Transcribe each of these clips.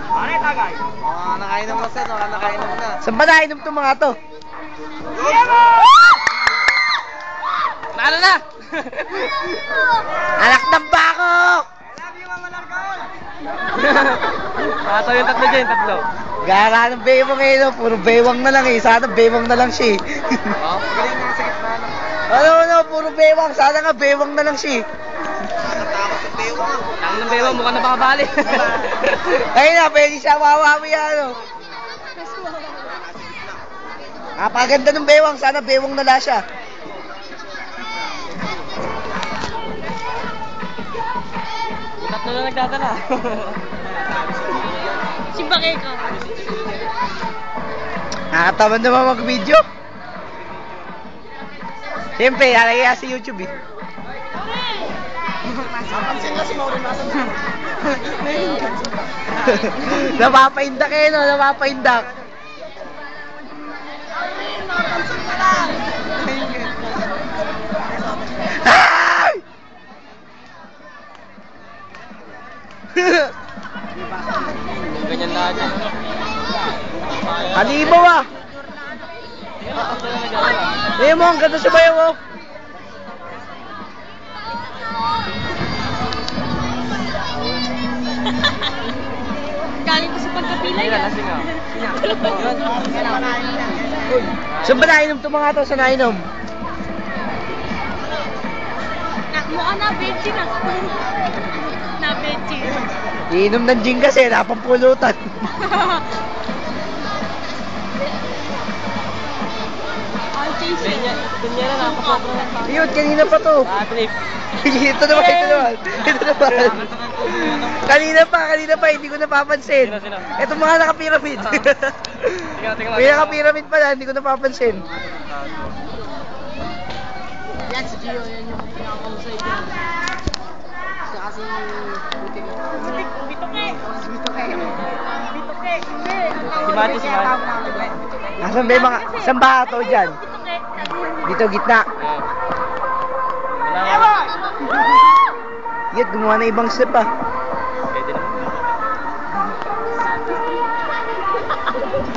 Ano yung tagay? Nakainom na sir, nakainom na. Saan ba nainom itong mga to? Ano na? Anak ng bako! Ito yung tatlo dyan, tatlo. Gara ng bewang eh, no? Puro bewang na lang eh. Sana bewang na lang siya eh. Galing nga sa gitna lang. Ano, puro bewang. Sana nga bewang na lang siya eh. Nakatakot yung bewang. Ang ng bewang, mukhang napakabali. Ayun na, pwede siya mawawi ano. Napaganda ng bewang. Sana bewang na lang siya. Tatlo na nagdadala. Simbakay ka. Nakataman naman mag-video. Siyempre, halagay sa YouTube eh. Napansin na si Mauro nasa Napapaindak eh, no? Napapaindak. Ay! Ganyan na dyan. Halimaw ah! Eh mo, ang ganda sa bayo mo. Galing ko sa pagkapila Ayun, yan. lasing ah. Saan ba nainom itong mga to? Saan nainom? Mukha na, benchi na. Na benchi. Iinom ng gin kasi, napampulutan. All chasing. Ganyan na, napasok na lang. Yun, kanina pa to. Trip. Ito naman. Kanina pa, hindi ko napapansin. Sino? Ito mga naka-pyramid. Tingnan May naka-pyramid pala, hindi ko napapansin. Yan si Gio, yan yung pinakakusay dyan. Siya kasi Bituke. Si Mati. Nasaan ba yung mga, saan ba ito dyan? Dito, gitna. Yat, gumawa na ibang step ah. Pwede naman.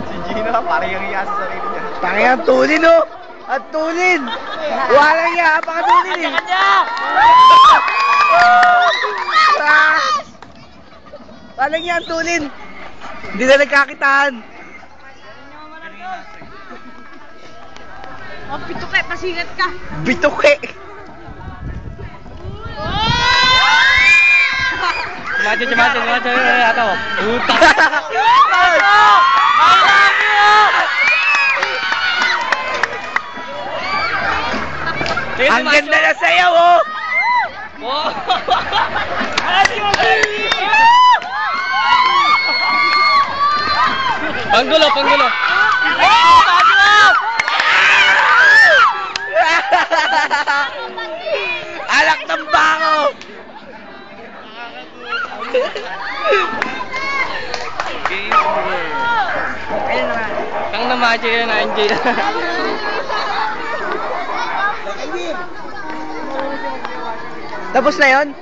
Si Gino, parang yung iya sa sarili niya. Tangyan, tulin oh! At tulin! Walang iya, pakatulin eh! Walang iya, tulin! Hindi na nagkakitaan! Oh, Bituke, pasigat ka. Bituke! Si Mati. Ato. Utang. Ang ganda na sayaw oh! Panggulo. Alak ng bako! Kang na-match yun na enjoy na. Tapos na yun?